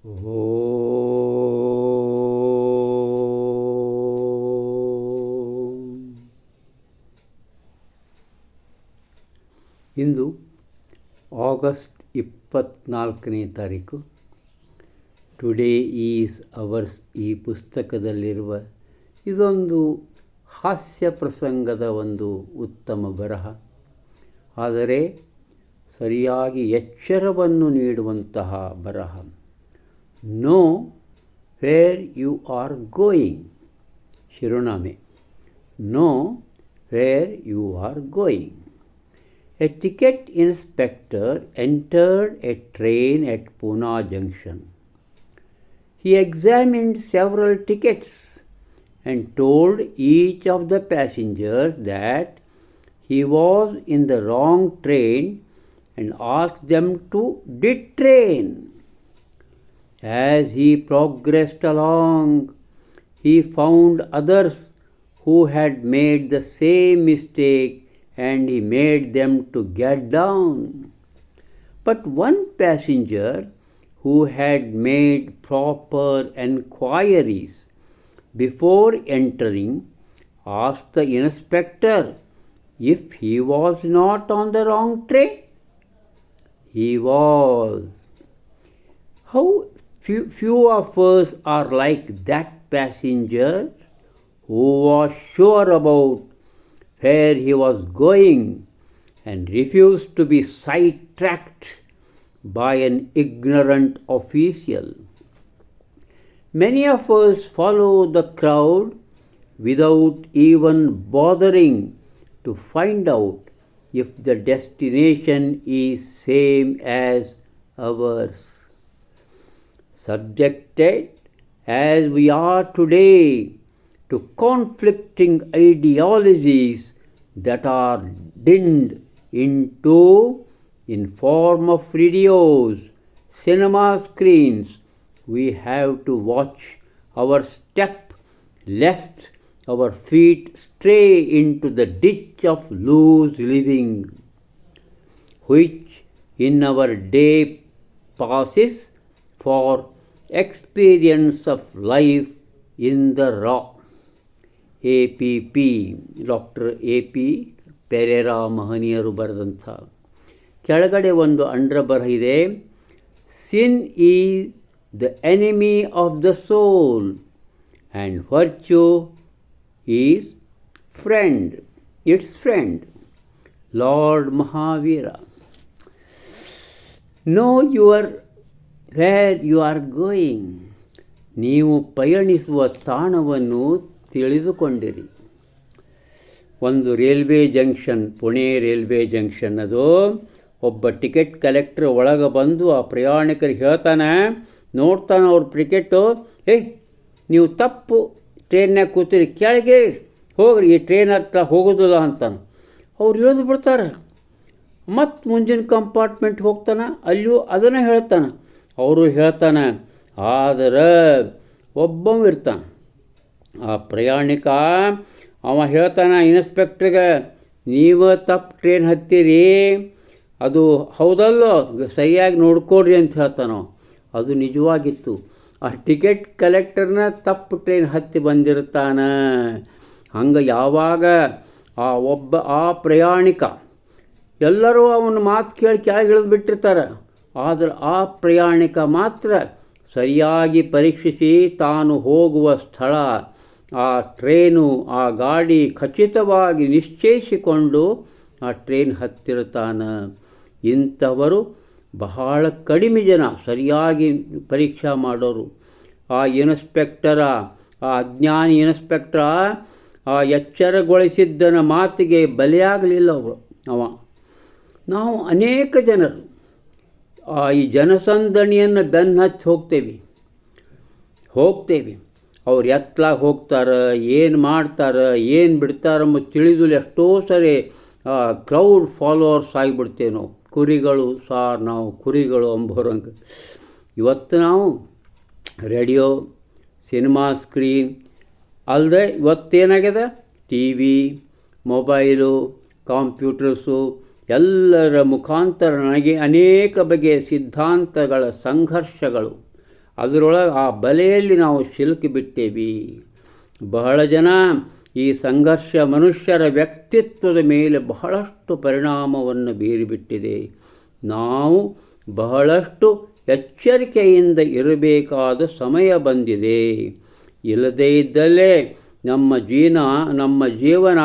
ಇಂದು August 24ನೇ ತಾರೀಕು. Today is ours ಈ ಪುಸ್ತಕದಲ್ಲಿರುವ ಇದೊಂದು ಹಾಸ್ಯ ಪ್ರಸಂಗದ ಒಂದು ಉತ್ತಮ ಬರಹ, ಆದರೆ ಸರಿಯಾಗಿ ಎಚ್ಚರವನ್ನು ನೀಡುವಂತಹ ಬರಹ. Know where you are going. ಶಿರೋನಾಮೆ: know where you are going. A ticket inspector entered a train at Pune Junction. He examined several tickets and told each of the passengers that he was in the wrong train and asked them to detrain. As he progressed along, he found others who had made the same mistake and he made them to get down. But one passenger who had made proper enquiries before entering asked the inspector if he was not on the wrong train. He was. How few of us are like that passenger who was sure about where he was going and refused to be sidetracked by an ignorant official. Many of us follow the crowd without even bothering to find out if the destination is same as ours. Subjected as we are today to conflicting ideologies that are dinned into in form of radios, cinema screens, we have to watch our step lest our feet stray into the ditch of loose living, which in our day passes for experience of life in the raw. APP doctor AP Pereira ಮಹನೀಯರು ಬರೆದಂಥ. ಕೆಳಗಡೆ ಒಂದು underbar ಇದೆ: sin is the enemy of the soul and virtue is friend, it's friend. Lord Mahavira. Know your where you are going. ನೀವು ಪಯಣಿಸುವ ಸ್ಥಾನವನ್ನು ತಿಳಿದುಕೊಂಡಿರಿ. ಒಂದು railway junction, Pune railway junction. ಅದು ಒಬ್ಬ ಟಿಕೆಟ್ ಕಲೆಕ್ಟರ್ ಒಳಗೆ ಬಂದು ಆ ಪ್ರಯಾಣಿಕರಿಗೆ ಹೇಳ್ತಾನೆ, ನೋಡ್ತಾನೆ ಅವ್ರ ಟಿಕೆಟು, ನೀವು ತಪ್ಪು ಟ್ರೈನ್ನಾಗ ಕೂತೀರಿ, ಕೆಳಗೆ ಹೋಗ್ರಿ, ಈ ಟ್ರೈನ್ ಹತ್ರ ಹೋಗೋದಿಲ್ಲ ಅಂತಾನೆ. ಅವ್ರು ಇಳಿದು ಬಿಡ್ತಾರೆ. ಮತ್ತು ಮುಂದಿನ ಕಂಪಾರ್ಟ್ಮೆಂಟ್ ಹೋಗ್ತಾನೆ, ಅಲ್ಲಿಯೂ ಅದನ್ನೇ ಹೇಳ್ತಾನೆ. ಅವರು ಹೇಳ್ತಾನೆ, ಆದರೆ ಒಬ್ಬವ ಇರ್ತಾನೆ. ಆ ಪ್ರಯಾಣಿಕ ಅವ ಹೇಳ್ತಾನೆ ಇನ್ಸ್ಪೆಕ್ಟ್ರಿಗೆ, ನೀವು ತಪ್ಪು ಟ್ರೈನ್ ಹತ್ತೀರಿ, ಅದು ಹೌದಲ್ಲೋ, ಸರಿಯಾಗಿ ನೋಡ್ಕೊಡ್ರಿ ಅಂತ ಹೇಳ್ತಾನೋ. ಅದು ನಿಜವಾಗಿತ್ತು. ಆ ಟಿಕೆಟ್ ಕಲೆಕ್ಟರ್ನ ತಪ್ಪು ಟ್ರೈನ್ ಹತ್ತಿ ಬಂದಿರ್ತಾನೆ. ಹಂಗೆ ಯಾವಾಗ ಆ ಪ್ರಯಾಣಿಕ, ಎಲ್ಲರೂ ಅವನ ಮಾತು ಕೇಳಿ ಕೆಳಗೆ ಇಳಿದು ಬಿಟ್ಟಿರ್ತಾರೆ, ಆದರೆ ಆ ಪ್ರಯಾಣಿಕ ಮಾತ್ರ ಸರಿಯಾಗಿ ಪರೀಕ್ಷಿಸಿ ತಾನು ಹೋಗುವ ಸ್ಥಳ, ಆ ಟ್ರೇನು, ಆ ಗಾಡಿ ಖಚಿತವಾಗಿ ನಿಶ್ಚಯಿಸಿಕೊಂಡು ಆ ಟ್ರೈನ್ ಹತ್ತಿರ್ತಾನೆ. ಇಂಥವರು ಬಹಳ ಕಡಿಮೆ ಜನ, ಸರಿಯಾಗಿ ಪರೀಕ್ಷಾ ಮಾಡೋರು. ಆ ಇನ್ಸ್ಪೆಕ್ಟರ, ಆ ಅಜ್ಞಾನಿ ಇನ್ಸ್ಪೆಕ್ಟರ ಆ ಎಚ್ಚರಗೊಳಿಸಿದ್ದನ ಮಾತಿಗೆ ಬಲಿಯಾಗಲಿಲ್ಲ ಅವ. ನಾವು ಅನೇಕ ಜನರು ಈ ಜನಸಂದಣಿಯನ್ನು ಬೆನ್ನು ಹಚ್ಚಿ ಹೋಗ್ತೇವೆ. ಅವ್ರು ಎತ್ತಲಾಗಿ ಹೋಗ್ತಾರೆ, ಏನು ಮಾಡ್ತಾರೆ, ಏನು ಬಿಡ್ತಾರೆಂಬ ತಿಳಿದು ಎಷ್ಟೋ ಸರಿ ಕ್ರೌಡ್ ಫಾಲೋವರ್ಸ್ ಆಗಿಬಿಡ್ತೇವೆ ನಾವು. ಕುರಿಗಳು ಸಾರ್, ನಾವು ಕುರಿಗಳು ಅಂಬೋರಂಗೆ. ಇವತ್ತು ನಾವು ರೇಡಿಯೋ, ಸಿನಿಮಾ ಸ್ಕ್ರೀನ್ ಅಲ್ಲದೆ ಇವತ್ತೇನಾಗಿದೆ, ಟಿ ವಿ, ಮೊಬೈಲು, ಕಂಪ್ಯೂಟರ್ಸು ಎಲ್ಲರ ಮುಖಾಂತರ ನನಗೆ ಅನೇಕ ಬಗೆಯ ಸಿದ್ಧಾಂತಗಳ ಸಂಘರ್ಷಗಳು, ಅದರೊಳಗೆ ಆ ಬಲೆಯಲ್ಲಿ ನಾವು ಸಿಲುಕಿಬಿಟ್ಟೇವಿ. ಬಹಳ ಜನ ಈ ಸಂಘರ್ಷ ಮನುಷ್ಯರ ವ್ಯಕ್ತಿತ್ವದ ಮೇಲೆ ಬಹಳಷ್ಟು ಪರಿಣಾಮವನ್ನು ಬೀರಿಬಿಟ್ಟಿದೆ. ನಾವು ಬಹಳಷ್ಟು ಎಚ್ಚರಿಕೆಯಿಂದ ಇರಬೇಕಾದ ಸಮಯ ಬಂದಿದೆ. ಇಲ್ಲದೇ ಇದ್ದಲ್ಲೇ ನಮ್ಮ ಜೀವನ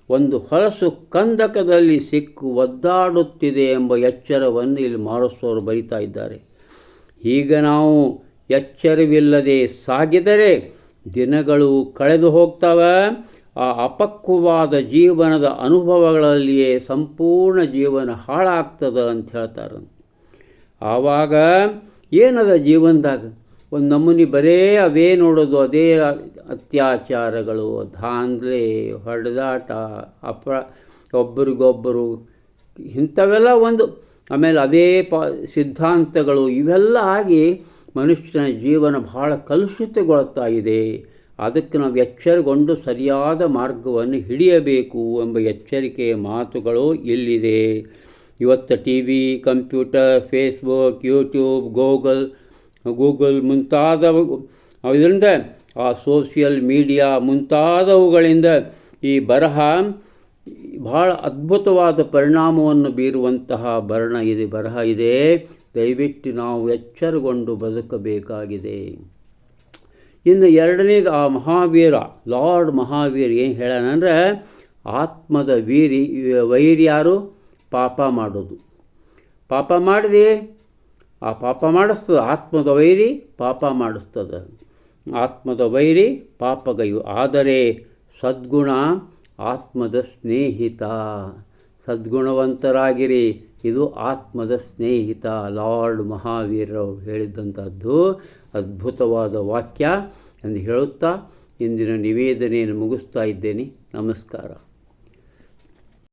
ಒಂದು ಹೊಲಸು ಕಂದಕದಲ್ಲಿ ಸಿಕ್ಕು ಒದ್ದಾಡುತ್ತಿದೆ ಎಂಬ ಎಚ್ಚರವನ್ನು ಇಲ್ಲಿ ಮಾರಸ್ಸವರು ಬರೀತಾ ಇದ್ದಾರೆ. ಈಗ ನಾವು ಎಚ್ಚರವಿಲ್ಲದೆ ಸಾಗಿದರೆ ದಿನಗಳು ಕಳೆದು ಹೋಗ್ತವೆ. ಆ ಅಪಕ್ವವಾದ ಜೀವನದ ಅನುಭವಗಳಲ್ಲಿಯೇ ಸಂಪೂರ್ಣ ಜೀವನ ಹಾಳಾಗ್ತದೆ ಅಂತ ಹೇಳ್ತಾರೆ. ಆವಾಗ ಏನದ ಜೀವನದಾಗ ಒಂದು ನಮೂನಿ ಬರೇ ಅವೇ ನೋಡೋದು, ಅದೇ ಅತ್ಯಾಚಾರಗಳು, ದಾಂಧಲೆ, ಹೊಡೆದಾಟ, ಒಬ್ಬರಿಗೊಬ್ಬರು ಇಂಥವೆಲ್ಲ ಒಂದು, ಆಮೇಲೆ ಅದೇ ಸಿದ್ಧಾಂತಗಳು ಇವೆಲ್ಲ ಆಗಿ ಮನುಷ್ಯನ ಜೀವನ ಬಹಳ ಕಲುಷಿತಗೊಳ್ತಾ ಇದೆ. ಅದಕ್ಕೆ ನಾವು ಎಚ್ಚರಗೊಂಡು ಸರಿಯಾದ ಮಾರ್ಗವನ್ನು ಹಿಡಿಯಬೇಕು ಎಂಬ ಎಚ್ಚರಿಕೆಯ ಮಾತುಗಳು ಇಲ್ಲಿದೆ. ಇವತ್ತು TV, computer, Facebook, YouTube, Google ಮುಂತಾದವು, ಇದರಿಂದ ಆ ಸೋಷಿಯಲ್ ಮೀಡಿಯಾ ಮುಂತಾದವುಗಳಿಂದ ಈ ಬರಹ ಬಹಳ ಅದ್ಭುತವಾದ ಪರಿಣಾಮವನ್ನು ಬೀರುವಂತಹ ಬರಹ ಇದೆ. ದಯವಿಟ್ಟು ನಾವು ಎಚ್ಚರಗೊಂಡು ಬದುಕಬೇಕಾಗಿದೆ. ಇನ್ನು ಎರಡನೇದು ಆ ಮಹಾವೀರ ಲಾರ್ಡ್ ಮಹಾವೀರ್ ಏನು ಹೇಳೋಣಂದರೆ, ಆತ್ಮದ ವೈರಿ ಯಾರು? ಪಾಪ ಮಾಡೋದು. ಪಾಪ ಮಾಡಿದೆ, ಆ ಪಾಪ ಮಾಡಿಸ್ತದೆ. ಆತ್ಮದ ವೈರಿ ಪಾಪ ಮಾಡಿಸ್ತದೆ. ಆತ್ಮದ ವೈರಿ ಪಾಪಗೈವು. ಆದರೆ ಸದ್ಗುಣ ಆತ್ಮದ ಸ್ನೇಹಿತ. ಸದ್ಗುಣವಂತರಾಗಿರಿ, ಇದು ಆತ್ಮದ ಸ್ನೇಹಿತ. ಲಾರ್ಡ್ ಮಹಾವೀರರು ಹೇಳಿದ್ದಂಥದ್ದು ಅದ್ಭುತವಾದ ವಾಕ್ಯ ಎಂದು ಹೇಳುತ್ತಾ ಇಂದಿನ ನಿವೇದನೆಯನ್ನು ಮುಗಿಸ್ತಾ ಇದ್ದೇನೆ. ನಮಸ್ಕಾರ.